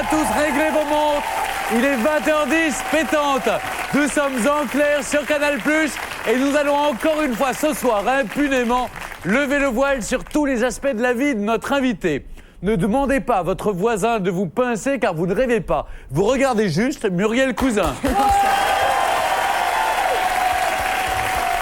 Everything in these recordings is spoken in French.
à tous, réglez vos montres. Il est 20h10, pétante. Nous sommes en clair sur Canal+, et nous allons encore une fois ce soir, impunément, lever le voile sur tous les aspects de la vie de notre invité. Ne demandez pas à votre voisin de vous pincer car vous ne rêvez pas. Vous regardez juste Muriel Cousin.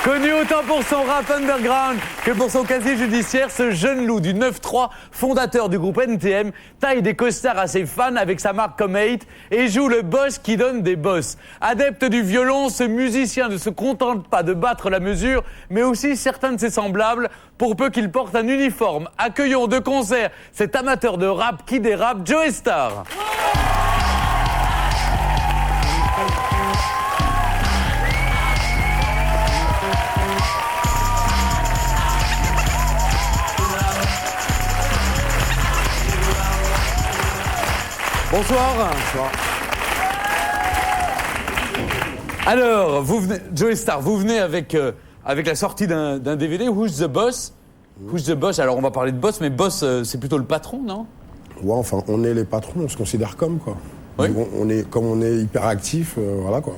Connu autant pour son rap underground que pour son casier judiciaire, ce jeune loup du 9-3, fondateur du groupe NTM, taille des costards à ses fans avec sa marque comme 8 et joue le boss qui donne des boss. Adepte du violon, ce musicien ne se contente pas de battre la mesure, mais aussi certains de ses semblables, pour peu qu'il porte un uniforme. Accueillons de concert cet amateur de rap qui dérape, Joey Starr. Bonsoir. Bonsoir. Alors, vous venez, Joey Starr, vous venez avec la sortie d'un DVD, Who's the Boss? Who's the Boss? Alors, on va parler de boss, mais boss, c'est plutôt le patron, non? Ouais, enfin, on est les patrons, on se considère comme, quoi. Oui. Comme on est hyper actif, voilà, quoi.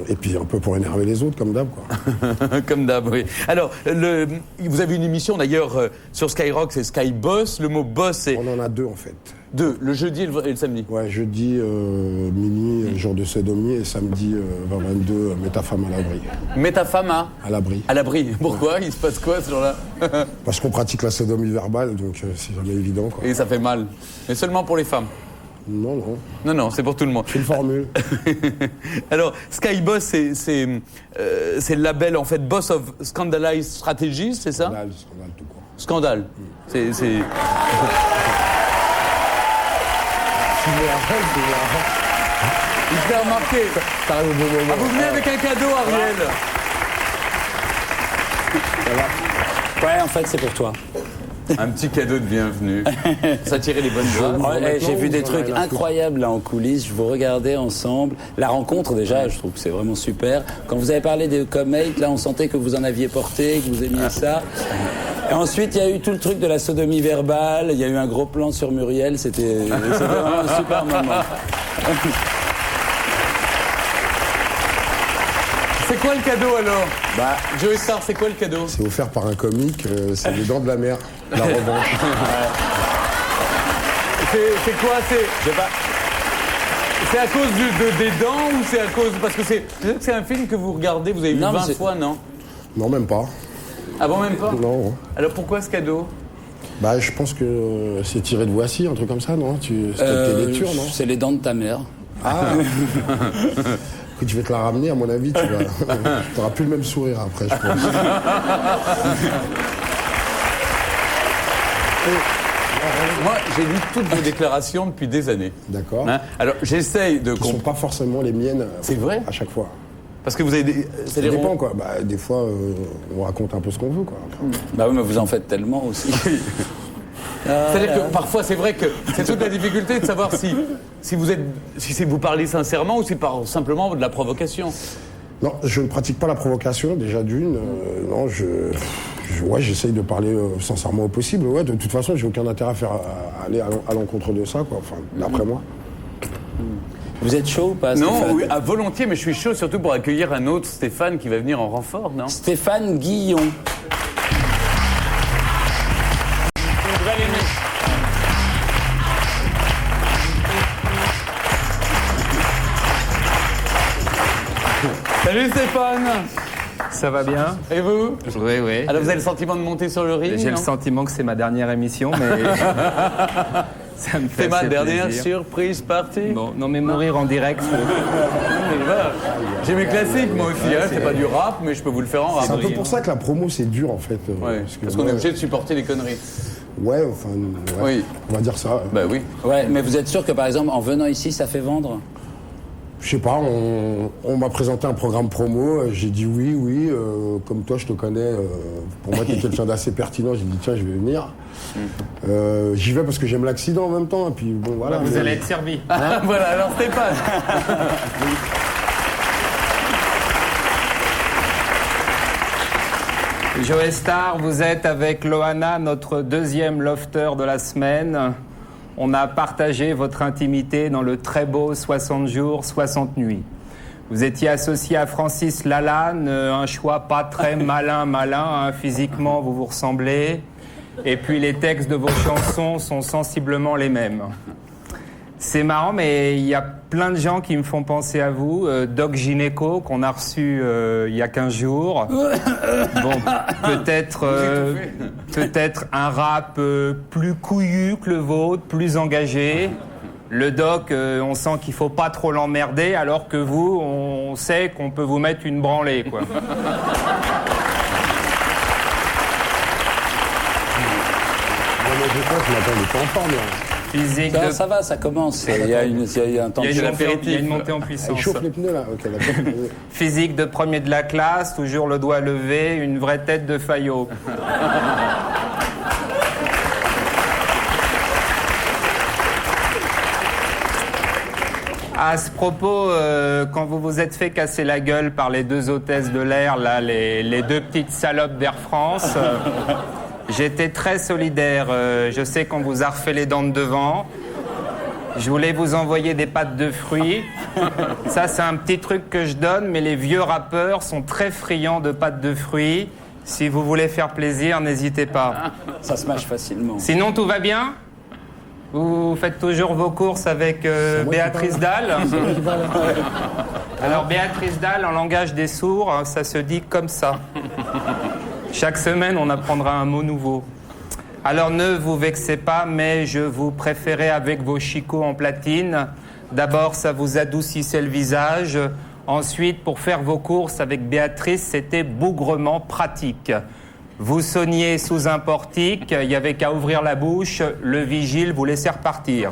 Et puis un peu pour énerver les autres, comme d'hab, quoi. Comme d'hab, oui. Alors, vous avez une émission, d'ailleurs, sur Skyrock, c'est Sky Boss. Le mot boss, c'est... On en a deux, en fait. Deux, le jeudi et le samedi. Ouais, jeudi, minuit, jour de sodomie, et samedi, 20-22, mets ta femme à l'abri. Mets ta femme à l'abri. À l'abri. Pourquoi? Il se passe quoi, ce jour-là? Parce qu'on pratique la sodomie verbale, donc c'est jamais évident, quoi. Et ça fait mal. Mais seulement pour les femmes? Non, non. Non, c'est pour tout le monde. C'est une formule. Alors, Sky Boss, c'est le label, en fait, Boss of Scandalized Strategies, c'est ça? Scandale tout court. Scandale. C'est... Il fait remarquer. T'arrives au bon moment. Ah, vous venez avec un cadeau, Ariel. Ouais, en fait, c'est pour toi. Un petit cadeau de bienvenue. Ça tirait les bonnes joies. Ouais, j'ai vu des trucs incroyables là en coulisses. Je vous regardais ensemble. La rencontre, déjà, je trouve que c'est vraiment super. Quand vous avez parlé des Comate, là, on sentait que vous en aviez porté, que vous aimiez ça. Et ensuite, il y a eu tout le truc de la sodomie verbale. Il y a eu un gros plan sur Muriel. C'était vraiment un super moment. C'est quoi le cadeau alors? Joey Starr, c'est quoi le cadeau? C'est offert par un comique, c'est les dents de la mer, la revanche. C'est quoi? Je sais pas. C'est à cause des dents ou c'est à cause... Parce que c'est un film que vous regardez, vous avez vu 20 fois, non? Non, même pas. Ah bon, même pas? Non. Alors pourquoi ce cadeau? Je pense que c'est tiré de Voici, un truc comme ça, non? C'était tes lectures, non? C'est les dents de ta mère. Ah. Écoute, je vais te la ramener, à mon avis, tu n'auras plus le même sourire après, je pense. Moi, j'ai lu toutes vos déclarations depuis des années. D'accord. Hein? Alors, j'essaye de... Qui ne sont pas forcément les miennes. C'est vrai? À chaque fois. Parce que vous avez Ça dépend, quoi. Des fois, on raconte un peu ce qu'on veut, quoi. Bah oui, mais vous en faites tellement aussi. C'est-à-dire que parfois, c'est vrai que c'est toute la difficulté de savoir si vous parlez sincèrement ou si c'est simplement de la provocation. Non, je ne pratique pas la provocation, déjà d'une. Non, j'essaye de parler sincèrement au possible. Ouais, de toute façon, j'ai aucun intérêt à aller à l'encontre de ça, quoi. Enfin, d'après moi. Vous êtes chaud ou pas, Non, Stéphane? oui, volontiers, mais je suis chaud surtout pour accueillir un autre Stéphane qui va venir en renfort, non? Stéphane Guillon. Salut Stéphane. Ça va bien? Et vous? Oui, oui. Alors vous avez le sentiment de monter sur le ring? J'ai le sentiment que c'est ma dernière émission, mais ça me fait C'est ma assez dernière plaisir. surprise partie. Bon, non mais mourir en direct. Mais voilà. J'ai mes classiques moi aussi, hein. C'est pas du rap, mais je peux vous le faire en rap. C'est un peu pour ça que la promo, c'est dur, en fait. Ouais, parce qu'on est obligé de supporter les conneries. Ouais, enfin, ouais, Oui. on va dire ça. Bah oui. Ouais, mais vous êtes sûr que par exemple, en venant ici, ça fait vendre? Je sais pas, on m'a présenté un programme promo, j'ai dit oui, comme toi je te connais, pour moi t'es quelqu'un d'assez pertinent, j'ai dit tiens je vais venir. J'y vais parce que j'aime l'accident en même temps, et puis bon voilà. Vous allez être servi. Voilà, alors Stéphane. Joey Starr, vous êtes avec Loana, notre deuxième lofter de la semaine. on a partagé votre intimité dans le très beau 60 jours, 60 nuits. Vous étiez associé à Francis Lalanne, un choix pas très malin, hein, physiquement vous vous ressemblez. Et puis les textes de vos chansons sont sensiblement les mêmes. C'est marrant, mais il y a plein de gens qui me font penser à vous. Doc Gynéco, qu'on a reçu il y a 15 jours. Bon, peut-être un rap plus couillu que le vôtre, plus engagé. Le Doc, on sent qu'il faut pas trop l'emmerder, alors que vous, on sait qu'on peut vous mettre une branlée, quoi. Je m'attendais pas en forme, là. Physique Ça va, ça commence. Il y a un temps de il y a une montée en puissance. Il chauffe les pneus, là. Ok, d'accord. Physique de premier de la classe, toujours le doigt levé, une vraie tête de Fayot. À ce propos, quand vous vous êtes fait casser la gueule par les deux hôtesses de l'air, là, les deux petites salopes d'Air France, j'étais très solidaire. Je sais qu'on vous a refait les dents de devant. Je voulais vous envoyer des pâtes de fruits. Ça, c'est un petit truc que je donne, mais les vieux rappeurs sont très friands de pâtes de fruits. Si vous voulez faire plaisir, n'hésitez pas. Ça se mâche facilement. Sinon, tout va bien ? Vous faites toujours vos courses avec Béatrice Dalle. Alors, Béatrice Dalle, en langage des sourds, ça se dit comme ça. Chaque semaine, on apprendra un mot nouveau. Alors, ne vous vexez pas, mais je vous préférais avec vos chicots en platine. D'abord, ça vous adoucissait le visage. Ensuite, pour faire vos courses avec Béatrice, c'était bougrement pratique. Vous sonniez sous un portique, il n'y avait qu'à ouvrir la bouche, le vigile vous laissait repartir.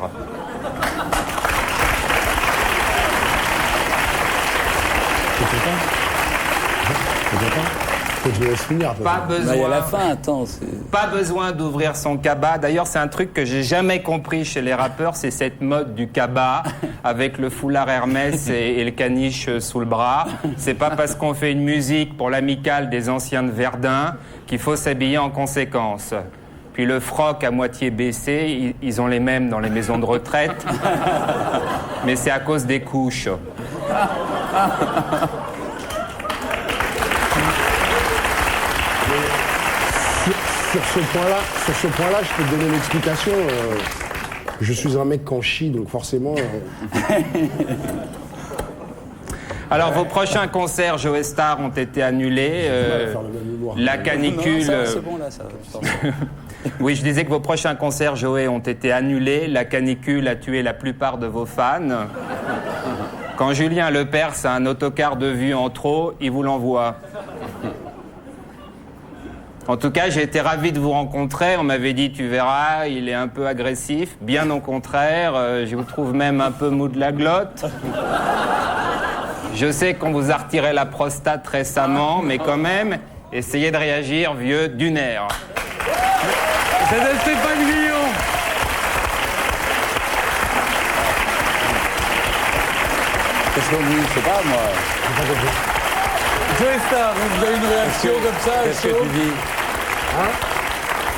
Pas besoin. Il y a la fin, attends. Pas besoin d'ouvrir son cabas. D'ailleurs, c'est un truc que j'ai jamais compris chez les rappeurs, c'est cette mode du cabas avec le foulard Hermès et le caniche sous le bras. C'est pas parce qu'on fait une musique pour l'amicale des anciens de Verdun qu'il faut s'habiller en conséquence. Puis le froc à moitié baissé, ils ont les mêmes dans les maisons de retraite. Mais c'est à cause des couches. Sur ce point-là, je peux te donner l'explication. Je suis un mec qui en chie, donc forcément... Alors, vos prochains concerts Joe Star ont été annulés. La canicule... Non, c'est bon, là, ça. Oui, je disais que vos prochains concerts, Joey, ont été annulés. La canicule a tué la plupart de vos fans. Quand Julien Lepers a un autocar de vue en trop, il vous l'envoie. En tout cas, j'ai été ravi de vous rencontrer. On m'avait dit, tu verras, il est un peu agressif. Bien au contraire, je vous trouve même un peu mou de la glotte. Je sais qu'on vous a retiré la prostate récemment, mais quand même, essayez de réagir, vieux, d'une aire. C'est de Stéphane Guillon. Qu'est-ce qu'on dit? Je sais pas, moi. Joe Star, vous avez une réaction comme ça, Qu'est-ce que tu dis? Hein?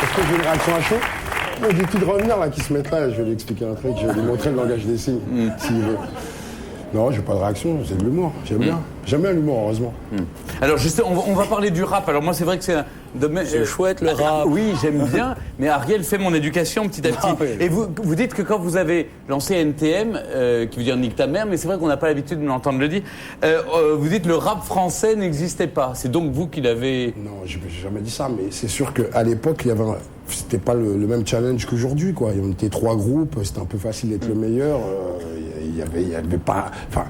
Est-ce que j'ai une réaction à chaud? Non, il dit de revenir là, qui se mettent là, je vais lui expliquer un truc, je vais lui montrer le langage des signes, s'il veut. Non, j'ai pas de réaction, c'est de l'humour, j'aime bien. J'aime bien l'humour, heureusement. Alors justement, on va parler du rap. Alors moi, c'est vrai que c'est un domaine... C'est chouette, le rap. Oui, j'aime bien, mais Ariel fait mon éducation petit à petit. Ah, oui. Et vous dites que quand vous avez lancé NTM, qui veut dire nique ta mère, mais c'est vrai qu'on n'a pas l'habitude de l'entendre le dire, vous dites le rap français n'existait pas. C'est donc vous qui l'avez... Non, j'ai jamais dit ça, mais c'est sûr qu'à l'époque, il y avait c'était pas le même challenge qu'aujourd'hui, quoi. On était 3 groupes, c'était un peu facile d'être le meilleur. Il y avait pas... Enfin,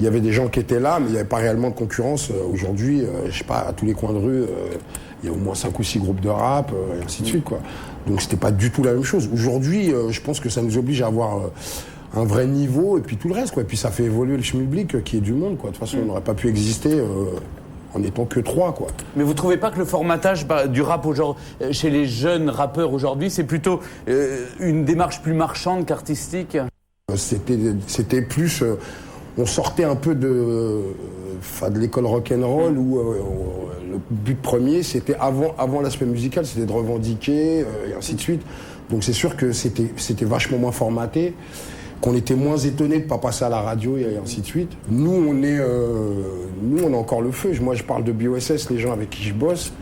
il y avait des gens qui étaient là, mais il n'y avait pas réellement de concurrence. Aujourd'hui, je sais pas, à tous les coins de rue, il y a au moins 5 ou 6 groupes de rap, et ainsi de suite, quoi. Donc c'était pas du tout la même chose. Aujourd'hui, je pense que ça nous oblige à avoir un vrai niveau, et puis tout le reste, quoi. Et puis ça fait évoluer le schmilblick qui est du monde, quoi. De toute façon, on n'aurait pas pu exister en n'étant que 3, quoi. Mais vous trouvez pas que le formatage du rap chez les jeunes rappeurs aujourd'hui, c'est plutôt une démarche plus marchande qu'artistique? C'était plus... on sortait un peu de l'école rock'n'roll où le but premier, c'était avant l'aspect musical, c'était de revendiquer et ainsi de suite. Donc c'est sûr que c'était vachement moins formaté, qu'on était moins étonnés de ne pas passer à la radio et ainsi de suite. Nous, on a encore le feu. Moi, je parle de BOSS, les gens avec qui je bosse.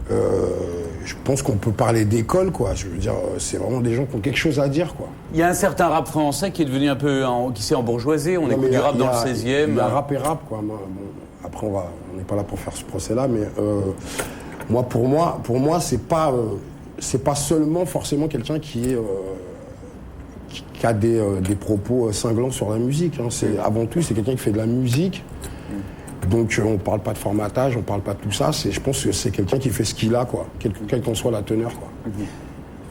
Je pense qu'on peut parler d'école, quoi. Je veux dire, c'est vraiment des gens qui ont quelque chose à dire, quoi. Il y a un certain rap français qui est devenu un peu, qui s'est embourgeoisé. On écoute du rap dans le 16e. Il y a rap et rap, quoi. Bon, après, on n'est pas là pour faire ce procès-là, mais pour moi, c'est pas seulement forcément quelqu'un qui a des propos cinglants sur la musique. Hein. Avant tout, c'est quelqu'un qui fait de la musique. Donc on parle pas de formatage, on parle pas de tout ça. Je pense que c'est quelqu'un qui fait ce qu'il a, quoi, quelle qu'en soit la teneur, quoi.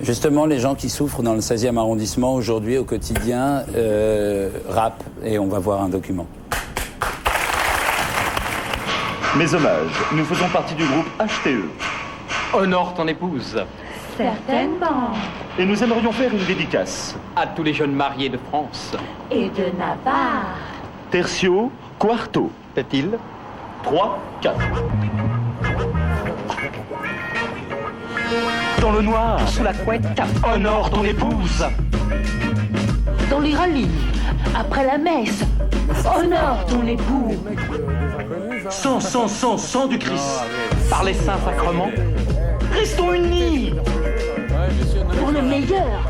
Justement, les gens qui souffrent dans le 16e arrondissement aujourd'hui au quotidien rappent, et on va voir un document. Mes hommages, nous faisons partie du groupe HTE. Honore ton épouse. Certainement. Et nous aimerions faire une dédicace. À tous les jeunes mariés de France. Et de Navarre. Tertio, quarto. Est-il 3, 4. Dans le noir, sous la couette? honore ton épouse. Dans les rallyes, après la messe, honore ton époux. Sang du Christ. Par les saints sacrements. Restons unis. Pour le meilleur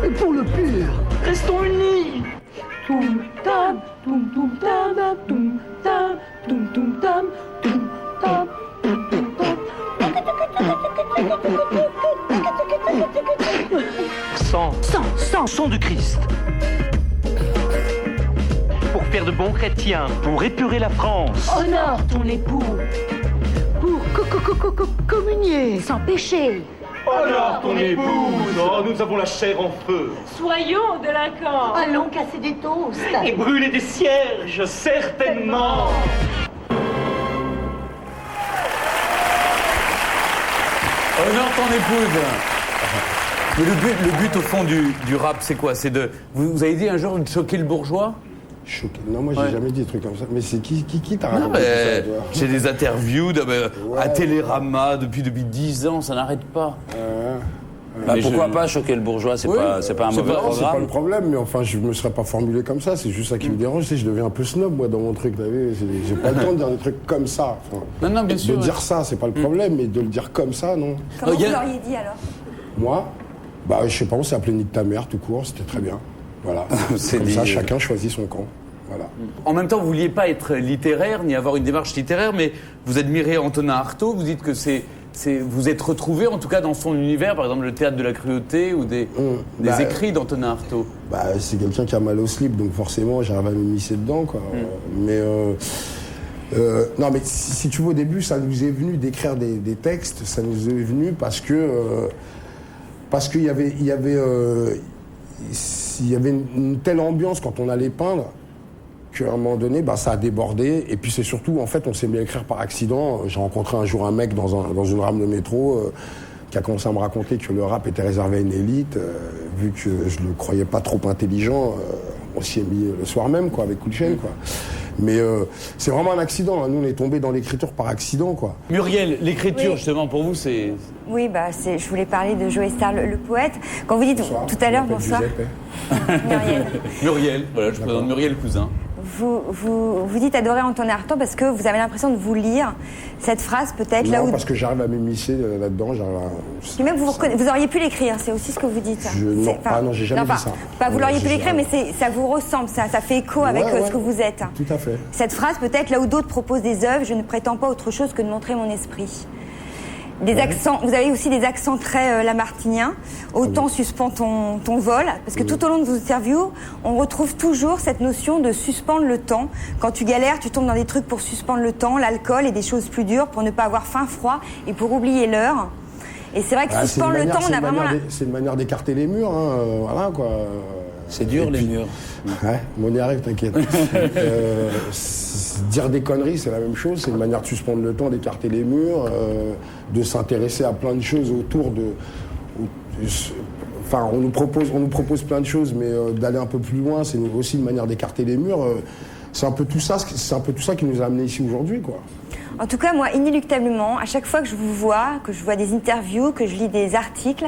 et pour le pur. Restons unis. Toum tam, toum toum tam, toum tam, toum toum tam, toum tam, toum toum Sang. Sang du Christ. Pour faire de bons chrétiens. Pour épurer la France. honore ton époux. Pour communier sans péché. Honore ton épouse. Oh, nous avons la chair en feu. Soyons délinquants. Allons casser des toasts. Et brûler des cierges, certainement. Honore ton épouse. Mais le but au fond du rap, c'est quoi? C'est vous avez dit un jour de choquer le bourgeois? Choqué. Non, moi, j'ai jamais dit des trucs comme ça. Mais c'est qui t'a Non, raconté ça, toi? j'ai des interviews à Télérama depuis 10 ans, ça n'arrête pas. Pourquoi pas choquer le bourgeois? C'est pas un mauvais C'est programme. pas le problème, mais enfin, je me serais pas formulé comme ça. C'est juste ça qui me dérange. Tu sais, je deviens un peu snob, moi, dans mon truc. T'as vu, j'ai pas le temps de dire des trucs comme ça. Enfin, Non, bien sûr. De dire ça, c'est pas le problème, mais de le dire comme ça, non. Comment vous l'auriez dit alors? Moi, je sais pas, on s'est appelé Nique ta mère, tout court, c'était très bien. Voilà. C'est comme dit, ça, chacun choisit son camp. Voilà. En même temps, vous vouliez pas être littéraire, ni avoir une démarche littéraire, mais vous admirez Antonin Artaud, vous dites que vous êtes retrouvé en tout cas dans son univers, par exemple le théâtre de la cruauté ou des écrits d'Antonin Artaud. C'est quelqu'un qui a mal au slip, donc forcément j'arrive à m'immiscer dedans, quoi. Non, mais si tu veux, au début, ça nous est venu d'écrire des textes, ça nous est venu parce qu'il y avait une telle ambiance quand on allait peindre qu'à un moment donné, ça a débordé. Et puis c'est surtout, en fait, on s'est mis à écrire par accident. J'ai rencontré un jour un mec dans une rame de métro qui a commencé à me raconter que le rap était réservé à une élite. Vu que je le croyais pas trop intelligent, on s'y est mis le soir même, quoi, avec coup de chaîne, quoi. Mais c'est vraiment un accident. Hein. Nous, on est tombés dans l'écriture par accident, quoi. Muriel, l'écriture, Oui. justement, pour vous, c'est... Oui, je voulais parler de Joey Starr, le poète. Quand vous dites Bonsoir. tout à l'heure, Je m'appelle bonsoir, Giuseppe. Muriel. Muriel, voilà, je présente Muriel Cousin. Vous dites adorer Antonin Artaud parce que vous avez l'impression de vous lire cette phrase peut-être là où... Non, parce que j'arrive à m'immiscer là-dedans. Puis même vous auriez pu l'écrire, c'est aussi ce que vous dites. Non, j'ai jamais dit ça. Vous l'auriez pu J'ai l'écrire, jamais. mais ça vous ressemble, ça fait écho avec ce que vous êtes. Tout à fait. Cette phrase peut-être là où d'autres proposent des œuvres, je ne prétends pas autre chose que de montrer mon esprit. Accents, vous avez aussi des accents très lamartiniens. Autant suspends ton vol, parce que tout au long de vos interviews, on retrouve toujours cette notion de suspendre le temps. Quand tu galères, tu tombes dans des trucs pour suspendre le temps, l'alcool et des choses plus dures pour ne pas avoir faim, froid et pour oublier l'heure. Et c'est vrai que suspendre le temps, on a vraiment... C'est une manière d'écarter les murs, hein, voilà, quoi. C'est dur, les murs. Ouais, on y arrive, t'inquiète. Dire des conneries, c'est la même chose. C'est une manière de suspendre le temps, d'écarter les murs, de s'intéresser à plein de choses autour de... Enfin, on nous propose plein de choses, mais d'aller un peu plus loin, c'est aussi une manière d'écarter les murs. C'est un peu tout ça qui nous a amenés ici aujourd'hui, quoi. En tout cas, moi, inéluctablement, à chaque fois que je vous vois, que je vois des interviews, que je lis des articles,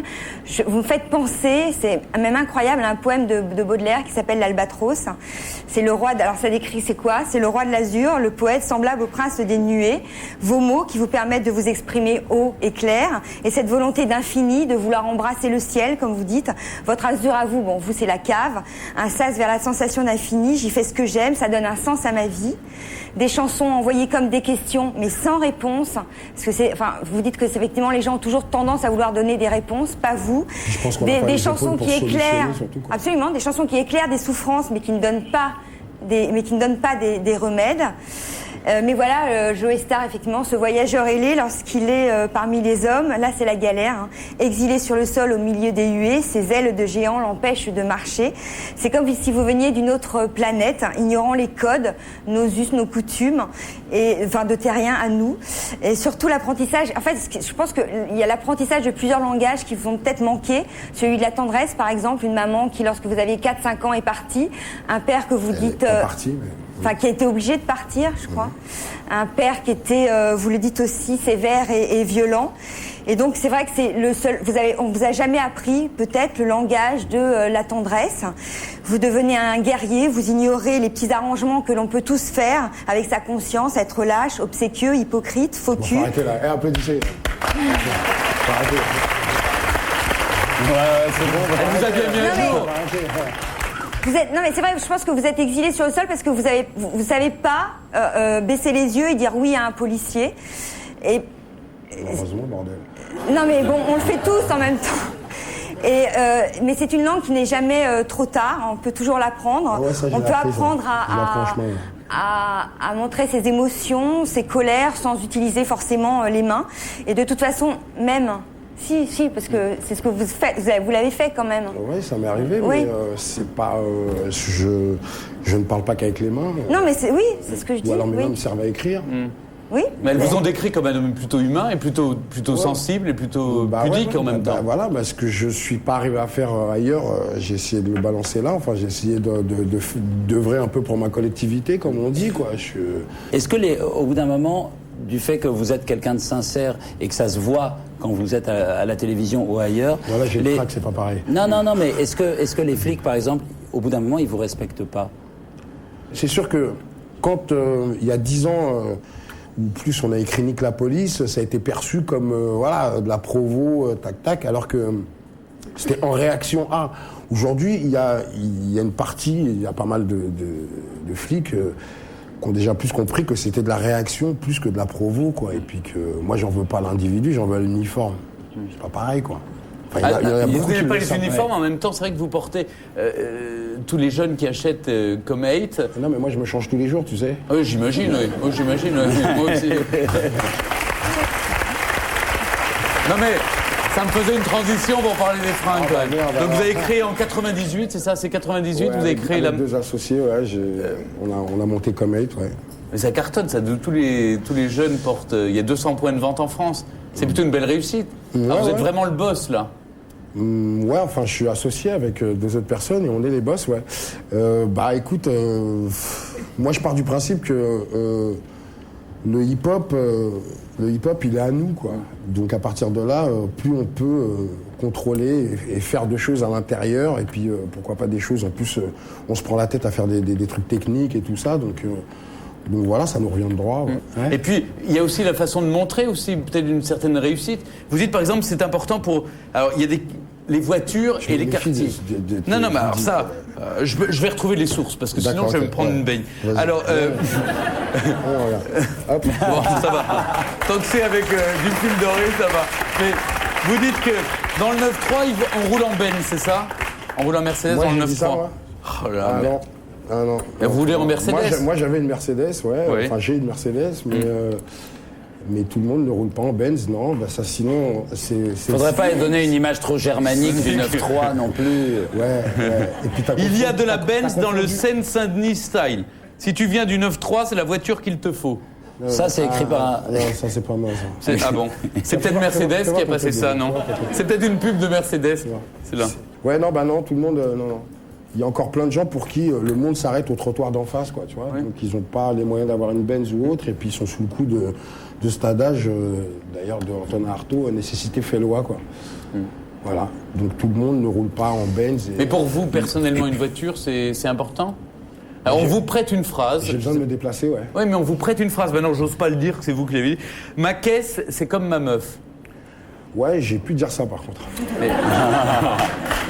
vous me faites penser, c'est même incroyable, à un poème de Baudelaire qui s'appelle l'Albatros. C'est le roi, alors ça décrit c'est quoi? C'est le roi de l'azur, le poète semblable au prince des nuées, vos mots qui vous permettent de vous exprimer haut et clair, et cette volonté d'infini, de vouloir embrasser le ciel, comme vous dites. Votre azur à vous, bon, vous c'est la cave, un sas vers la sensation d'infini, j'y fais ce que j'aime, ça donne un sens à ma vie. Des chansons envoyées comme des questions, mais sans réponse. Parce que vous dites que effectivement les gens ont toujours tendance à vouloir donner des réponses, pas vous. Je pense qu'on des chansons qui éclairent, surtout, quoi. absolument, des chansons qui éclairent des souffrances, mais qui ne donnent pas des remèdes. Mais voilà, Joe Star, effectivement, ce voyageur ailé, lorsqu'il est parmi les hommes, là c'est la galère, hein. Exilé sur le sol au milieu des huées, ses ailes de géant l'empêchent de marcher. C'est comme si vous veniez d'une autre planète, ignorant les codes, nos us, nos coutumes, de terriens à nous. Et surtout l'apprentissage, en fait, je pense qu'il y a l'apprentissage de plusieurs langages qui vous ont peut-être manqué. Celui de la tendresse, par exemple, une maman qui, lorsque vous aviez 4-5 ans, est partie. Un père que vous dites... qui a été obligé de partir, je crois. Un père qui était, vous le dites aussi, sévère et violent. Et donc, c'est vrai que c'est le seul... on vous a jamais appris, peut-être, le langage de la tendresse. Vous devenez un guerrier, vous ignorez les petits arrangements que l'on peut tous faire avec sa conscience, être lâche, obséquieux, hypocrite, faux cul. Faut arrêter là. Applaudissez. Faut arrêter. C'est bon. Elle vous a bien mis à jour. Non mais c'est vrai, je pense que vous êtes exilé sur le sol parce que vous savez pas baisser les yeux et dire oui à un policier. Et heureusement, bordel. non mais bon, on le fait tous en même temps. Mais c'est une langue qui n'est jamais trop tard. On peut toujours l'apprendre. Ah ouais, ça, on peut apprendre à à montrer ses émotions, ses colères, sans utiliser forcément les mains. Et de toute façon, même. Si, parce que c'est ce que vous faites. Vous l'avez fait quand même. Oui, ça m'est arrivé, oui. Mais c'est pas. Je ne parle pas qu'avec les mains. Non, mais c'est ce que je dis. Ou alors mes mains me servent à écrire. Oui. Mais elles vous ont décrit comme un homme plutôt humain et plutôt sensible et plutôt pudique en même temps. Voilà, ce que je suis pas arrivé à faire ailleurs, j'ai essayé de le balancer là. Enfin, j'ai essayé d'œuvrer un peu pour ma collectivité, comme on dit, quoi. Est-ce que au bout d'un moment, du fait que vous êtes quelqu'un de sincère et que ça se voit quand vous êtes à la télévision ou ailleurs... Voilà, j'ai le trac, c'est pas pareil. Non, mais est-ce que les flics, par exemple, au bout d'un moment, ils vous respectent pas? C'est sûr que quand, il y a 10 ans, ou plus, on a écrit Nique la police, ça a été perçu comme, de la provo, tac-tac, alors que c'était en réaction à... Aujourd'hui, il y a une partie, il y a pas mal de flics... qui ont déjà plus compris que c'était de la réaction plus que de la provo, quoi. Et puis que moi, j'en veux pas l'individu, j'en veux l'uniforme. C'est pas pareil, quoi. Enfin, vous n'avez pas les uniformes, en même temps, c'est vrai que vous portez tous les jeunes qui achètent comme 8. Non, mais moi, je me change tous les jours, tu sais. Oui, j'imagine, oui. Moi, j'imagine, moi aussi. Non, mais ça me faisait une transition pour parler des fringues, quand même. Merde, donc, vous avez créé en 98, c'est ça? C'est 98, ouais, vous avez créé avec deux associés, ouais. On a monté comme 8, ouais. Mais ça cartonne, ça. Tous les jeunes portent... Il y a 200 points de vente en France. C'est plutôt une belle réussite. Alors, vous êtes vraiment le boss, là. Ouais, enfin, je suis associé avec 2 autres personnes et on est les boss, ouais. Écoute, moi, je pars du principe que le hip-hop, il est à nous, quoi. Donc, à partir de là, plus on peut contrôler et faire de choses à l'intérieur, et puis, pourquoi pas des choses, en plus, on se prend la tête à faire des trucs techniques et tout ça, donc voilà, ça nous revient de droit. Ouais. Et puis, il y a aussi la façon de montrer aussi peut-être une certaine réussite. Vous dites, par exemple, c'est important pour... Alors, il y a les voitures et les quartiers. Non, mais alors ça, je vais retrouver les sources, parce que sinon, je vais me prendre une baigne. Alors, hop. Bon, ça va. Tant que c'est avec du fil doré, ça va. Mais vous dites que dans le 9-3, on roule en Benz, c'est ça? On roule en Mercedes dans le 9-3. Oh là, Ah non. Et vous voulez en Mercedes? Moi j'avais une Mercedes, ouais. Oui. Enfin j'ai une Mercedes, mais tout le monde ne roule pas en Benz, non. Ça sinon c'est. Faudrait pas donner une image trop germanique du 9-3 non plus. Ouais. Et puis il y a de la Benz dans le Seine-Saint-Denis style. Si tu viens du 9-3, c'est la voiture qu'il te faut. Ça c'est écrit par un. Non, ça c'est pas moi ça. Ah bon? C'est peut-être Mercedes qui a passé ça, non? C'est peut-être une pub de Mercedes. C'est là. Ouais, non, tout le monde, non. il y a encore plein de gens pour qui le monde s'arrête au trottoir d'en face, quoi, tu vois. Oui. Donc ils n'ont pas les moyens d'avoir une Benz ou autre, et puis ils sont sous le coup de cet adage, d'ailleurs de Antonin Artaud, nécessité fait loi, quoi. Voilà. Donc tout le monde ne roule pas en Benz. Mais pour vous, personnellement, une voiture, c'est important? Alors, on vous prête une phrase. J'ai besoin de me déplacer, ouais. Oui, mais on vous prête une phrase. Maintenant, j'ose pas le dire, c'est vous qui l'avez dit. Ma caisse, c'est comme ma meuf. Ouais, j'ai pu dire ça par contre. Mais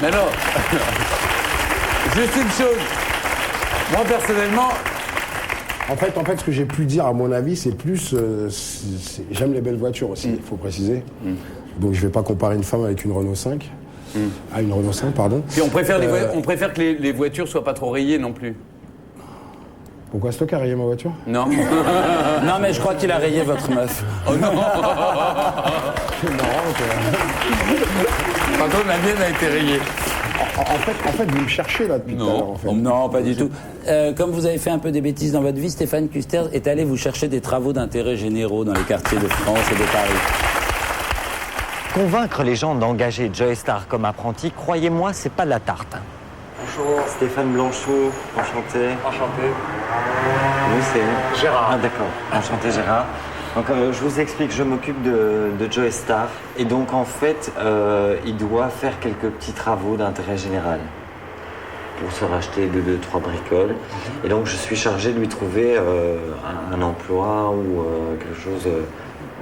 non. Juste une chose. Moi, personnellement, En fait, ce que j'ai pu dire, à mon avis, c'est plus... j'aime les belles voitures aussi, il faut préciser. Donc je vais pas comparer une femme avec une Renault 5. À une Renault 5, pardon. puis on préfère, on préfère que les voitures soient pas trop rayées non plus. Pourquoi c'est toi qui as rayé ma voiture? Non. Non, mais je crois qu'il a rayé votre meuf. Oh non. C'est marrant, quoi. Par contre, la mienne a été rayée. En fait, vous me cherchez là depuis tout à l'heure, en fait. Non, pas du tout. Comme vous avez fait un peu des bêtises dans votre vie, Stéphane Kuster est allé vous chercher des travaux d'intérêt généraux dans les quartiers de France et de Paris. Convaincre les gens d'engager Joey Starr comme apprenti, croyez-moi, c'est pas de la tarte. Bonjour. Stéphane Blanchot, enchanté. Enchanté. Oui, c'est... Gérard. Ah d'accord, enchanté Gérard. Donc je vous explique, je m'occupe de Joey Starr. Et donc en fait, il doit faire quelques petits travaux d'intérêt général pour se racheter 2-3 bricoles. Et donc je suis chargé de lui trouver un emploi ou quelque chose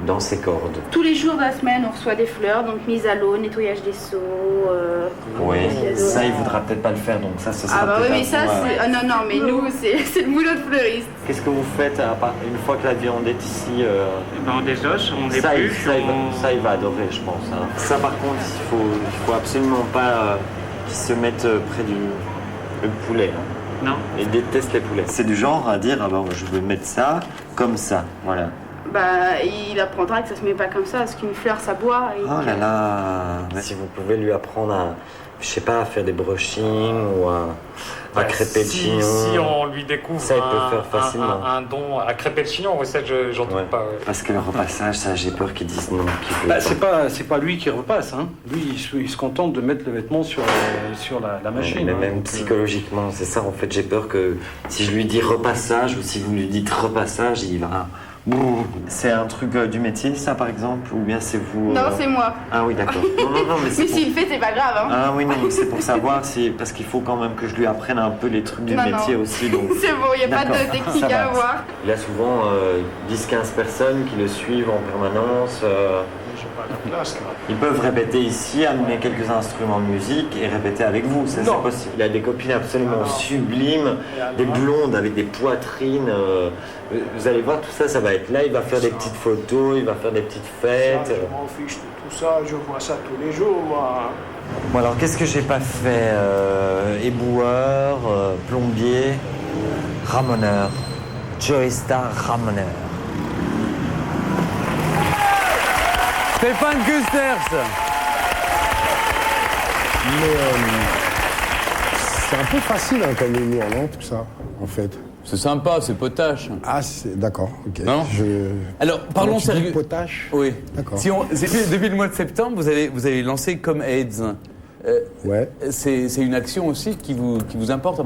dans ses cordes. Tous les jours de la semaine, on reçoit des fleurs, donc mise à l'eau, nettoyage des seaux. Oui, ça il voudra peut-être pas le faire, donc ça ce sera Ah bah oui, peut-être mais à ça, vous, c'est... Ah non, non, mais nous, c'est le boulot de fleuriste. Qu'est-ce que vous faites une fois que la viande est ici On désosse, on ça, épluche, ça, il va adorer, je pense. Hein. Ça, par contre, il faut absolument pas qu'il se mette près du poulet. Hein. Non. Il déteste les poulets. C'est du genre à dire, ah ben, je veux mettre ça comme ça, voilà. Bah, il apprendra que ça se met pas comme ça, parce qu'une fleur, ça boit. Et Oh là là. Si vous pouvez lui apprendre à, je sais pas, à faire des brushings ou à crêper le chignon. Si on lui découvre ça, il peut faire facilement. un don à crêper le chignon, oui, ça, j'en doute pas. Ouais. Parce que le repassage, ça, j'ai peur qu'ils disent non. C'est pas lui qui repasse, hein. Lui, il se contente de mettre le vêtement sur la machine. Mais hein, même psychologiquement, c'est ça, en fait, j'ai peur que si je lui dis repassage ou si vous lui dites repassage, il va... C'est un truc du métier, ça, par exemple? Ou bien c'est vous... Non, c'est moi. Ah oui, d'accord. Non, mais mais s'il le fait, c'est pas grave, hein. Ah oui, non, c'est pour savoir, parce qu'il faut quand même que je lui apprenne un peu les trucs du métier aussi. Donc... C'est bon, il n'y a pas de technique à avoir. Il a souvent 10-15 personnes qui le suivent en permanence. Ils peuvent répéter ici, amener quelques instruments de musique et répéter avec vous, c'est possible. Il a des copines absolument sublimes, des blondes avec des poitrines. Vous allez voir, tout ça, ça va être là. Il va faire des petites photos, il va faire des petites fêtes. Ça, je m'en fiche de tout ça, je vois ça tous les jours, moi. Bon, alors, qu'est-ce que j'ai pas fait éboueur, plombier, ramoneur. Joey Starr, ramoneur. Stéphane Kusters. Mais c'est un peu facile hein, comme humour, non, tout ça, en fait. C'est sympa, c'est potache. Ah, c'est d'accord, ok. Non Alors, parlons sérieux. Potache. Oui. D'accord. Depuis le mois de septembre, vous avez lancé Comme AIDS. Ouais. C'est une action aussi qui vous importe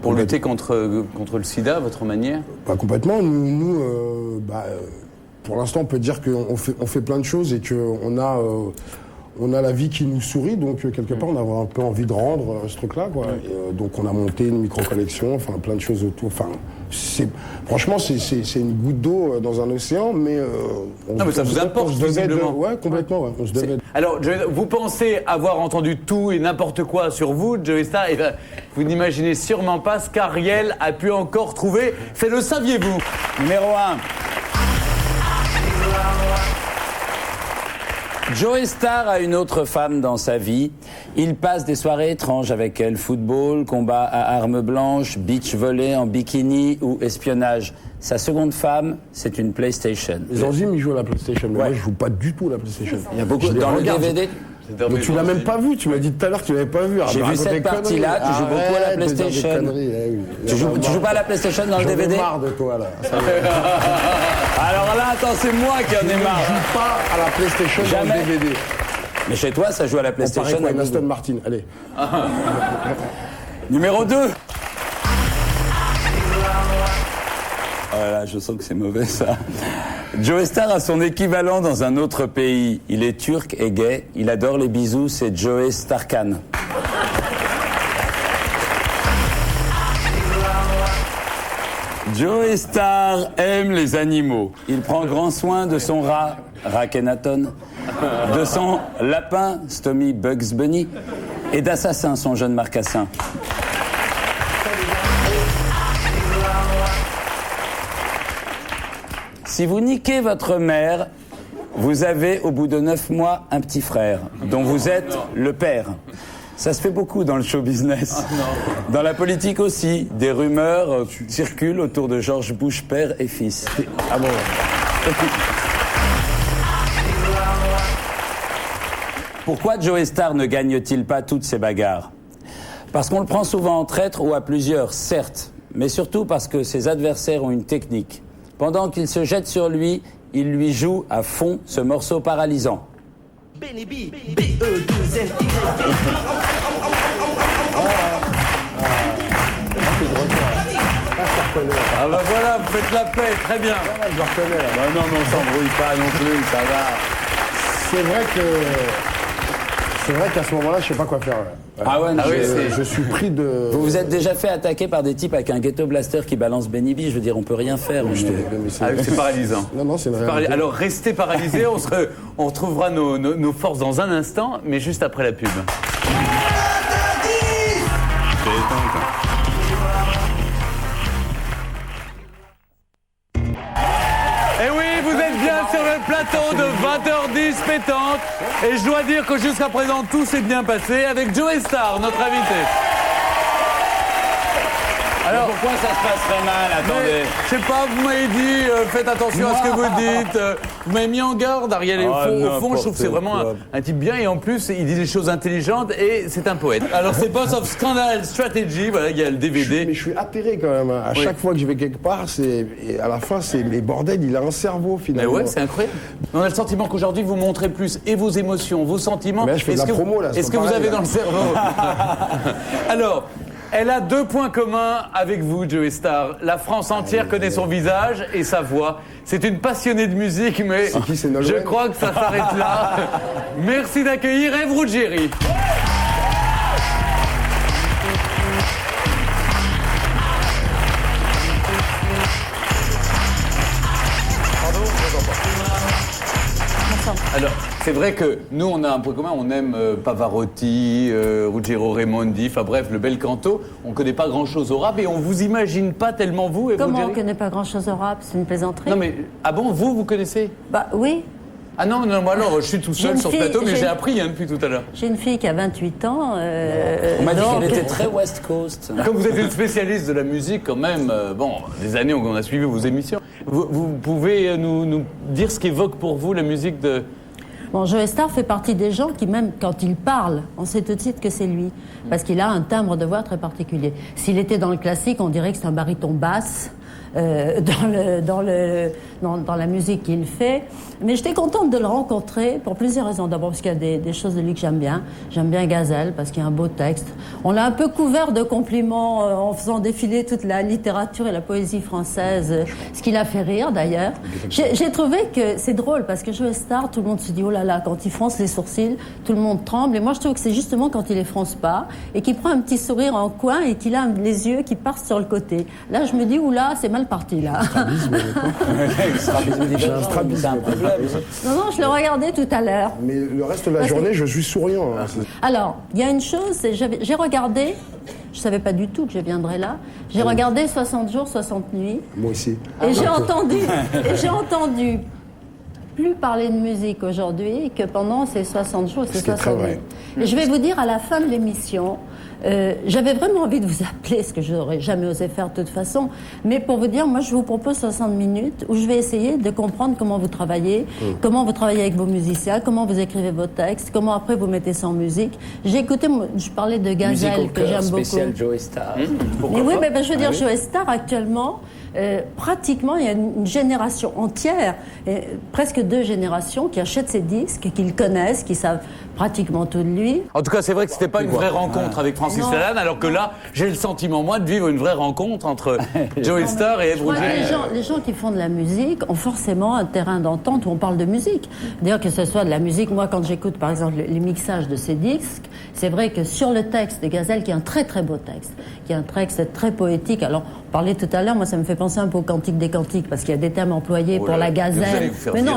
pour lutter contre le sida, à votre manière? Pas complètement. Nous pour l'instant, on peut dire qu'on fait plein de choses et qu'on a, on a la vie qui nous sourit. Donc, quelque part, on a un peu envie de rendre ce truc-là, quoi. Et, donc, on a monté une micro-collection, enfin, plein de choses autour. Enfin, franchement, c'est une goutte d'eau dans un océan, mais... non, mais ça vous importe, visiblement. Ouais, complètement, ouais. On se devait... Alors, vous pensez avoir entendu tout et n'importe quoi sur vous, Joey Starr, et vous n'imaginez sûrement pas ce qu'Ariel a pu encore trouver. C'est le saviez-vous? Numéro 1. Joey Starr a une autre femme dans sa vie. Il passe des soirées étranges avec elle. Football, combat à armes blanches, beach volley en bikini ou espionnage. Sa seconde femme, c'est une PlayStation. Les enzymes, ils jouent à la PlayStation. Mais moi, je joue pas du tout à la PlayStation. Il y a beaucoup dans le DVD. Mais tu l'as même pas vu, tu m'as dit tout à l'heure que tu l'avais pas vu. J'ai vu cette partie-là, tu joues beaucoup à la PlayStation. Tu joues pas à la PlayStation dans le DVD? J'en ai marre de toi, là. Alors là, attends, c'est moi qui en ai marre. Je joue pas à la PlayStation dans le DVD. Mais chez toi, ça joue à la PlayStation. On paraît quoi, Aston Martin, allez. Numéro 2. Oh là là, je sens que c'est mauvais ça. Joe Star a son équivalent dans un autre pays. Il est turc et gay. Il adore les bisous, c'est Joe Starkan. Joe Star aime les animaux. Il prend grand soin de son rat, Rakhenaton, de son lapin, Stomy Bugs Bunny, et d'Assassin, son jeune marcassin. Si vous niquez votre mère, vous avez au bout de 9 mois un petit frère, dont vous êtes le père. Ça se fait beaucoup dans le show business. Dans la politique aussi, des rumeurs circulent autour de George Bush père et fils. Ah bon. Pourquoi Joe Star ne gagne-t-il pas toutes ces bagarres? Parce qu'on le prend souvent en traître ou à plusieurs, certes, mais surtout parce que ses adversaires ont une technique. Pendant qu'il se jette sur lui, il lui joue à fond ce morceau paralysant. Ah bah voilà, vous faites la paix, très bien. Je le reconnais. Là. Bah non, mais on s'embrouille pas non plus, ça va. C'est vrai qu'à ce moment-là, je sais pas quoi faire. Ah ouais, non, je suis pris de... Vous vous êtes déjà fait attaquer par des types avec un ghetto blaster qui balance Benny B, je veux dire, on peut rien faire. C'est paralysant. Non, c'est une réalité. Alors restez paralysés, on retrouvera nos forces dans un instant, mais juste après la pub. Et oui, vous êtes bien sur le plateau de 20h10 pétanque. Et je dois dire que jusqu'à présent, tout s'est bien passé avec Joe Star, notre invité. Alors pourquoi ça se passerait mal? Attendez. Je sais pas, vous m'avez dit, faites attention à ce que vous dites. Vous m'avez mis en garde, Ariel. Et au fond, je trouve que c'est vraiment un type bien. Et en plus, il dit des choses intelligentes et c'est un poète. Alors, c'est Boss of Scandal Strategy. Voilà, il y a le DVD. Mais je suis atterré quand même. À chaque fois que je vais quelque part, et à la fin, mais bordel, il a un cerveau finalement. Mais ouais, c'est incroyable. On a le sentiment qu'aujourd'hui, vous montrez plus et vos émotions, vos sentiments. Mais là, je fais de la promo, là. Est-ce que vous avez dans le cerveau? Alors. Elle a 2 points communs avec vous, Joe Star. La France entière connaît son visage et sa voix. C'est une passionnée de musique, mais je crois que ça s'arrête là. Merci d'accueillir Ève Ruggieri. Alors, c'est vrai que nous, on a un point commun, on aime Pavarotti, Ruggiero Raimondi, enfin bref, le bel canto. On ne connaît pas grand-chose au rap et on vous imagine pas tellement vous. Comment on ne connaît pas grand-chose au rap? C'est une plaisanterie. Non mais, ah bon, vous connaissez? Bah oui. Ah non, moi alors, je suis tout seul sur le plateau, mais j'ai appris depuis tout à l'heure. J'ai une fille qui a 28 ans. On m'a dit qu'elle était très West Coast. Comme vous êtes une spécialiste de la musique quand même, des années où on a suivi vos émissions, vous pouvez nous dire ce qu'évoque pour vous la musique de... Bon, Joe Star fait partie des gens qui, même quand il parle, on sait tout de suite que c'est lui. Parce qu'il a un timbre de voix très particulier. S'il était dans le classique, on dirait que c'est un baryton basse. Dans la musique qu'il fait. Mais j'étais contente de le rencontrer pour plusieurs raisons. D'abord parce qu'il y a des choses de lui que j'aime bien. J'aime bien Gazelle parce qu'il y a un beau texte. On l'a un peu couvert de compliments en faisant défiler toute la littérature et la poésie française, ce qui l'a fait rire d'ailleurs. J'ai trouvé que c'est drôle parce que Joe Star, tout le monde se dit oh là là, quand il fronce les sourcils, tout le monde tremble. Et moi je trouve que c'est justement quand il les fronce pas et qu'il prend un petit sourire en coin et qu'il a les yeux qui partent sur le côté. Là je me dis oula, c'est mal parti là. J'ai un strabisme. Non, je le regardais tout à l'heure. Mais le reste de la journée, je suis souriant. Alors, il y a une chose, j'ai regardé, je savais pas du tout que je viendrais là, j'ai regardé 60 jours, 60 nuits. Moi aussi. Et j'ai entendu plus parler de musique aujourd'hui que pendant ces 60 jours et ces 60 nuits. Et je vais vous dire, à la fin de l'émission, j'avais vraiment envie de vous appeler, ce que je n'aurais jamais osé faire de toute façon, mais pour vous dire, moi je vous propose 60 minutes où je vais essayer de comprendre comment vous travaillez, comment vous travaillez avec vos musiciens, comment vous écrivez vos textes, comment après vous mettez ça en musique. J'ai écouté, je parlais de Gazelle, que j'aime beaucoup. Spécial Joe Star. Mais oui, mais je veux dire, Joe Star actuellement, pratiquement, il y a une génération entière, presque 2 générations, qui achètent ses disques, qui le connaissent, qui savent pratiquement tout de lui. En tout cas, c'est vrai que c'était pas une vraie rencontre avec Francis Lalanne, alors que là, j'ai le sentiment, moi, de vivre une vraie rencontre entre Joey Starr et Ève Ruggieri. Les gens qui font de la musique ont forcément un terrain d'entente où on parle de musique. D'ailleurs, que ce soit de la musique, moi, quand j'écoute, par exemple, les mixages de ces disques, c'est vrai que sur le texte de Gazelle, qui est un très très beau texte, qui est un texte très poétique, alors, on parlait tout à l'heure, moi, ça me fait penser un peu au Cantique des Cantiques, parce qu'il y a des termes employés pour la gazelle. Mais non,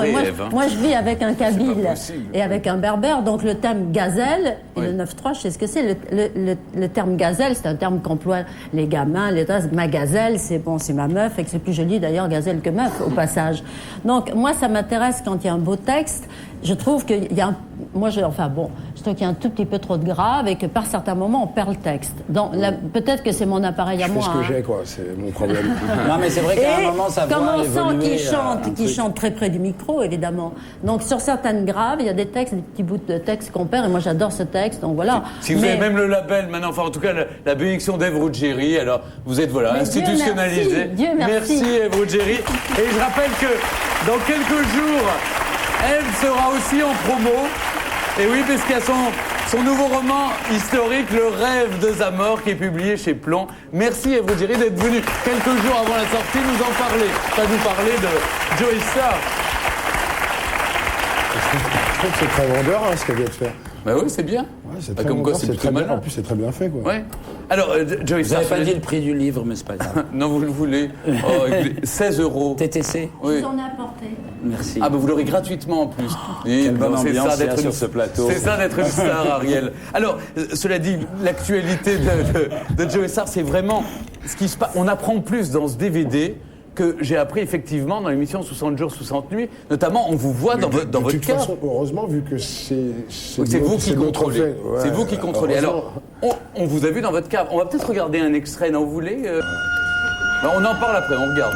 moi, je vis avec un kabyle et avec un berbère, donc le terme gazelle, et le 9-3, je sais ce que c'est. Le terme gazelle, c'est un terme qu'emploient les gamins, ma gazelle, c'est bon, c'est ma meuf, et que c'est plus joli d'ailleurs, gazelle que meuf, au passage. Donc, moi, ça m'intéresse quand il y a un beau texte. Je trouve qu'il y a je trouve qu'il y a un tout petit peu trop de grave et que par certains moments, on perd le texte. Donc, peut-être que c'est mon appareil à moi. Je fais ce que j'ai, quoi, c'est mon problème. Non, mais c'est vrai qu'à un moment, ça va évoluer. Comme on sent qu'il chante très près du micro, évidemment. Donc, sur certaines graves, il y a des textes, des petits bouts de texte qu'on perd, et moi, j'adore ce texte, donc voilà. Si vous avez même le label, maintenant, enfin, en tout cas, la bénédiction d'Ève Ruggieri, alors, vous êtes, voilà, institutionnalisé. Dieu merci. Merci, Ève Ruggieri. Et je rappelle que, dans quelques jours, Ève sera aussi en promo. Et oui, parce qu'il y a son nouveau roman historique, Le rêve de Zamor, qui est publié chez Plomb. Merci, Ève Ruggieri, d'être venue quelques jours avant la sortie nous en parler. Pas nous parler de Joey Starr. Je trouve que c'est très vendeur, ce qu'elle vient de faire. Bah oui, c'est bien. Ouais, c'est très vendeur, c'est très bien. En plus, c'est très bien fait, quoi. Ouais. Alors, Joey Starr. Vous n'avez pas dit le prix du livre, mais c'est pas grave. Non, vous le voulez. 16 €. TTC. Oui. Vous en apporté. Merci. Ah, bah vous l'aurez gratuitement en plus. Quelle bonne ambiance c'est ça sur ce plateau. C'est ça d'être une star, Ariel. Alors, cela dit, l'actualité de Joey Starr, c'est vraiment ce qui se passe. On apprend plus dans ce DVD que j'ai appris effectivement dans l'émission 60 jours, 60 nuits. Notamment, on vous voit dans votre cave. De toute façon, heureusement, vu que c'est vous qui contrôlez. Ouais, c'est vous qui contrôlez. Alors, on vous a vu dans votre cave. On va peut-être regarder un extrait, non, vous voulez Ben, on en parle après, on regarde.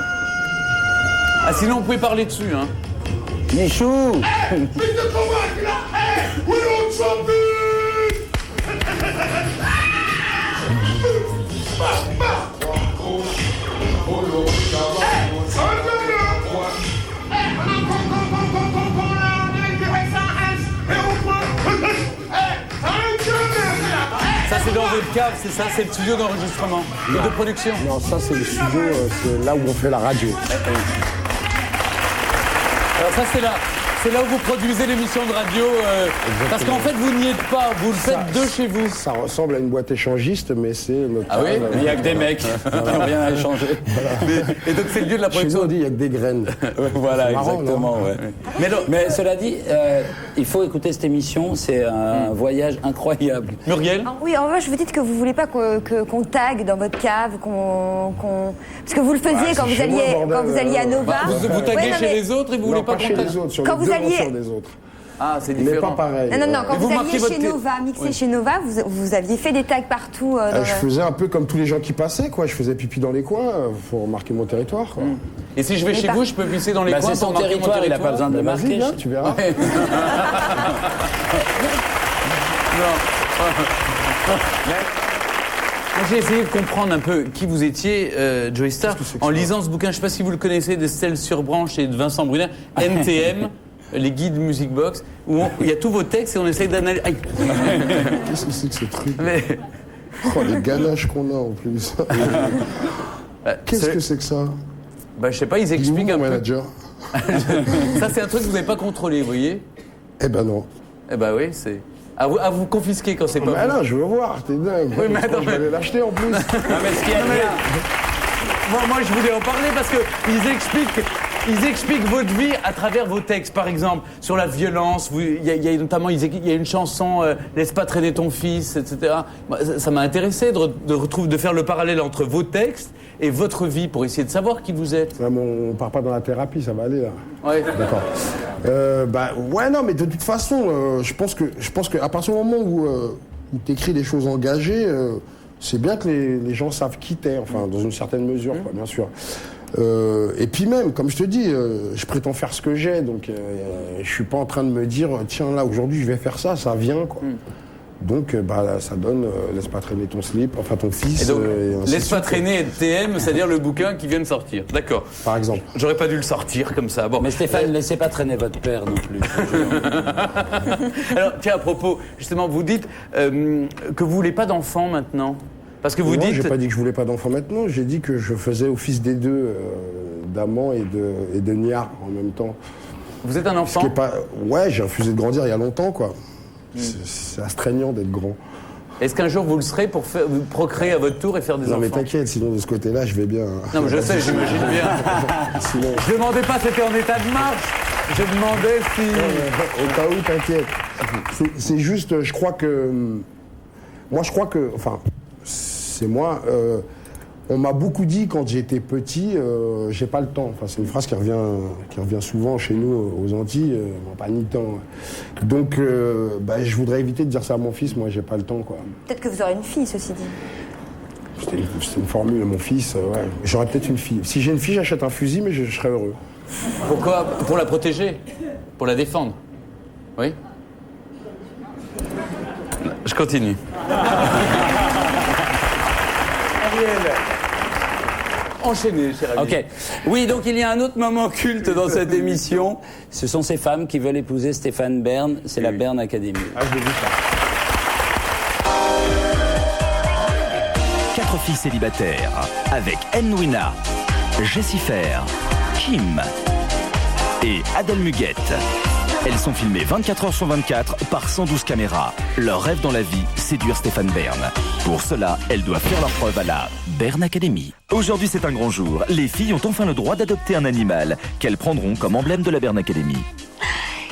Ah, sinon, vous pouvez parler dessus, hein. Michou. Ça, c'est dans votre cave, c'est ça, c'est le studio d'enregistrement et de production. Non, ça, c'est le studio, c'est là où on fait la radio. Alors ça, c'est là où vous produisez l'émission de radio, parce qu'en fait, vous n'y êtes pas, vous le faites de chez vous. Ça ressemble à une boîte échangiste, mais c'est notre... Ah oui, il n'y a que des mecs qui n'ont rien à échanger. Et donc, c'est le lieu de la production. Chez nous, on dit il n'y a que des graines. Voilà, marrant, exactement. Ouais. Mais cela dit, il faut écouter cette émission, c'est un voyage incroyable. Muriel ? Oui, en revanche, vous dites que vous ne voulez pas qu'on tague dans votre cave, parce que vous le faisiez quand vous alliez à Nova. Vous taguez chez les autres et vous ne voulez pas qu'on tague les autres, sur quand les vous alliez... sur des autres. Ah, c'est différent. Mais pas pareil. Non, quand vous alliez chez votre... Nova, mixer chez Nova, vous aviez fait des tags partout. Je faisais un peu comme tous les gens qui passaient, quoi. Je faisais pipi dans les coins pour marquer mon territoire, quoi. Et si je vais chez vous, je peux pisser dans les coins c'est son pour marquer territoire, mon territoire. Il n'a pas besoin de le marquer. Bien, tu verras. Ouais. J'ai essayé de comprendre un peu qui vous étiez, Joey Starr, en lisant ce bouquin. Je ne sais pas si vous le connaissez, d'Estelle Surbranche et de Vincent Brunner, NTM, les guides Music Box, où il y a tous vos textes et on essaye d'analyser. Qu'est-ce que c'est que ce truc Oh, les ganaches qu'on a en plus. Qu'est-ce que c'est que ça Je sais pas, ils expliquent un peu. Manager. Ça, c'est un truc que vous n'avez pas contrôlé, vous voyez ? Eh ben non. Eh ben oui, c'est... À vous confisquer quand c'est pas vous. Non, je veux voir, t'es dingue. Oui, mais attends, je vais aller l'acheter en plus. Non, mais ce qu'il y a moi, je voulais en parler parce qu'ils expliquent votre vie à travers vos textes. Par exemple, sur la violence, il y a notamment il y a une chanson Laisse pas traîner ton fils, etc. Ça m'a intéressé de faire le parallèle entre vos textes et votre vie pour essayer de savoir qui vous êtes. Ouais, on part pas dans la thérapie, ça va aller là. Ouais. D'accord. Ouais, non, mais de toute façon, je pense que à partir du moment où t'écris des choses engagées, c'est bien que les gens savent qui t'es, enfin, dans une certaine mesure, quoi, bien sûr. Et puis même, comme je te dis, je prétends faire ce que j'ai, donc je suis pas en train de me dire, tiens, là, aujourd'hui, je vais faire ça, ça vient, quoi. Donc, ça donne Laisse pas traîner ton slip, enfin ton fils. Et donc, et ainsi Laisse de pas suite, traîner TM, c'est-à-dire le bouquin qui vient de sortir. D'accord. Par exemple. J'aurais pas dû le sortir comme ça. Bon. Mais Stéphane, ne laissez pas traîner votre père non plus. Alors, tiens, à propos, justement, vous dites que vous voulez pas d'enfants maintenant. Parce que vous Non, dites. j'ai pas dit que je voulais pas d'enfants maintenant. J'ai dit que je faisais office des deux, d'amant et de niard en même temps. Vous êtes un enfant. Ce qui est pas... Ouais, j'ai refusé de grandir il y a longtemps, quoi. C'est astreignant d'être grand. Est-ce qu'un jour vous le serez pour procréer à votre tour et faire des enfants? Non mais t'inquiète, sinon de ce côté-là, je vais bien. Non mais je sais, j'imagine bien. Sinon... Je demandais pas si c'était en état de marche. Je demandais si... Au cas où, t'inquiète. C'est juste, je crois que... Moi, je crois que... Enfin, c'est moi... on m'a beaucoup dit quand j'étais petit, j'ai pas le temps. Enfin, c'est une phrase qui revient souvent chez nous aux Antilles, pas ni temps. Donc, je voudrais éviter de dire ça à mon fils. Moi, j'ai pas le temps, quoi. Peut-être que vous aurez une fille, ceci dit. C'était une formule, mon fils. Ouais. J'aurais peut-être une fille. Si j'ai une fille, j'achète un fusil, mais je serais heureux. Pourquoi? Pour la protéger? Pour la défendre? Oui? Je continue. Enchaînez, cher ami. Ok. Oui, donc il y a un autre moment culte dans cette émission. Ce sont ces femmes qui veulent épouser Stéphane Bern. C'est la Bern Academy. Ah, je l'ai vu ça. 4 filles célibataires avec Nwina, Jessifer, Kim et Adèle Muguette. Elles sont filmées 24 heures sur 24 par 112 caméras. Leur rêve dans la vie, séduire Stéphane Bern. Pour cela, elles doivent faire leur preuve à la Bern Academy. Aujourd'hui, c'est un grand jour. Les filles ont enfin le droit d'adopter un animal qu'elles prendront comme emblème de la Bern Academy.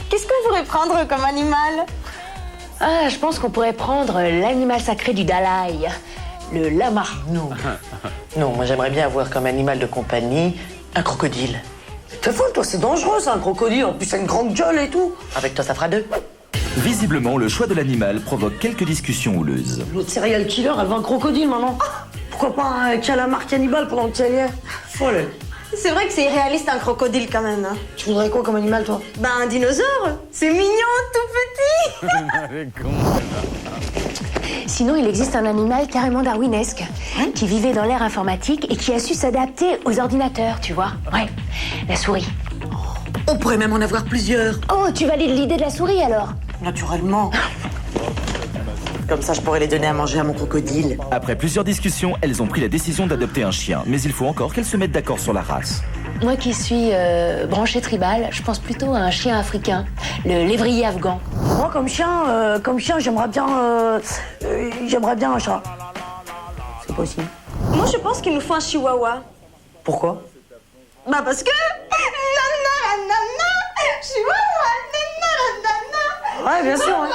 Qu'est-ce qu'on pourrait prendre comme animal? Ah, je pense qu'on pourrait prendre l'animal sacré du Dalai, le lama. Non, moi j'aimerais bien avoir comme animal de compagnie un crocodile. T'es folle, toi, c'est dangereux, ça, un crocodile. En plus, ça a une grande gueule et tout. Avec toi, ça fera 2. Visiblement, le choix de l'animal provoque quelques discussions houleuses. L'autre serial killer, elle veut un crocodile maintenant. Pourquoi pas un calamar cannibale pendant que tu y es? Folle. C'est vrai que c'est irréaliste un crocodile quand même. Hein. Tu voudrais quoi comme animal, toi? Ben un dinosaure. C'est mignon, tout petit. Sinon, il existe un animal carrément darwinesque, qui vivait dans l'ère informatique et qui a su s'adapter aux ordinateurs, tu vois. Ouais, la souris. On pourrait même en avoir plusieurs. Oh, tu valides l'idée de la souris alors? Naturellement. Comme ça, je pourrais les donner à manger à mon crocodile. Après plusieurs discussions, elles ont pris la décision d'adopter un chien. Mais il faut encore qu'elles se mettent d'accord sur la race. Moi qui suis branchée tribale, je pense plutôt à un chien africain, le lévrier afghan. Moi, comme chien, j'aimerais bien un chat. C'est possible. Moi, je pense qu'il nous faut un chihuahua. Pourquoi? Bah parce que... Chihuahua, Ouais, bien sûr. Ouais.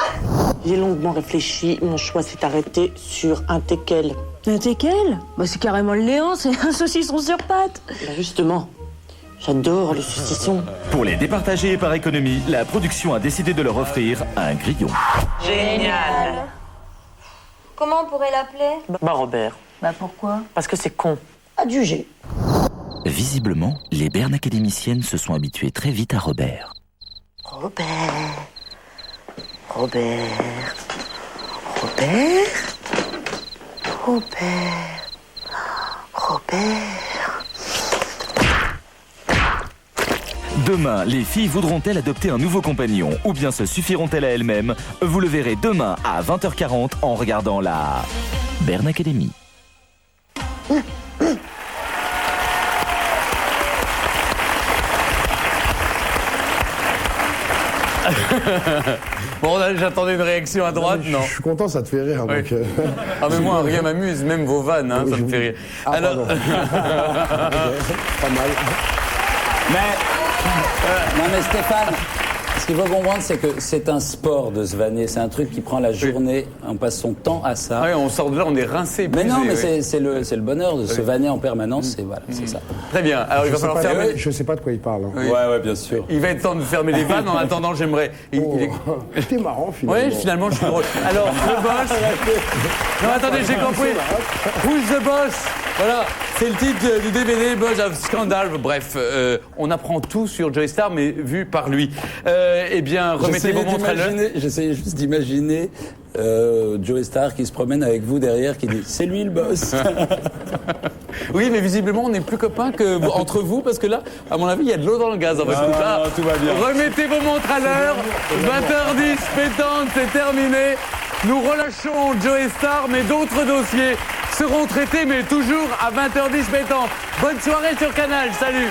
J'ai longuement réfléchi. Mon choix s'est arrêté sur un teckel. Un teckel? Bah c'est carrément le néant, c'est un saucisson sur pattes. Bah justement, j'adore le saucisson. Pour les départager et par économie, la production a décidé de leur offrir un grillon. Génial. Comment on pourrait l'appeler? Bah Robert. Bah pourquoi? Parce que c'est con. Adjugé. Visiblement, les Bern académiciennes se sont habituées très vite à Robert. Robert. Robert. Robert. Robert. Robert. Demain, les filles voudront-elles adopter un nouveau compagnon ou bien se suffiront-elles à elles-mêmes? Vous le verrez demain à 20h40 en regardant la Bern Academy. Bon, là, j'attendais une réaction à droite, non? Je suis content, ça te fait rire. Oui. Donc, Ah, mais moi, rien m'amuse, même vos vannes, hein, ça me fait rire. Ah, Alors... pardon. Pas mal. Non mais Stéphane, ce qu'il faut comprendre, c'est que c'est un sport de se vanner. C'est un truc qui prend la journée, on passe son temps à ça. Ah oui, on sort de là, on est rincé. Mais non, mais oui. c'est le bonheur de se vanner en permanence, c'est ça. Très bien, alors il va falloir fermer... Je sais pas de quoi il parle. Hein. Oui. Ouais, bien sûr. Il va être temps de fermer les vannes, en attendant j'aimerais... T'es marrant finalement. Oui, finalement je suis drôle. Alors, le boss... Non, attendez, j'ai compris. Who's the boss? Voilà, c'est le titre du DVD Buzz of Scandal. Bref, on apprend tout sur Joey Starr, mais vu par lui. Eh bien, remettez vos montres à l'heure. J'essayais juste d'imaginer Joey Starr qui se promène avec vous derrière, qui dit « c'est lui le boss ». Oui, mais visiblement, on n'est plus copains entre vous, parce que là, à mon avis, il y a de l'eau dans le gaz. En fait. Non, tout va bien. Remettez vos montres à l'heure. 20h10, pétante, c'est terminé. Nous relâchons Joey Starr, mais d'autres dossiers seront traités, mais toujours à 20h10 pétante. Bonne soirée sur Canal. Salut.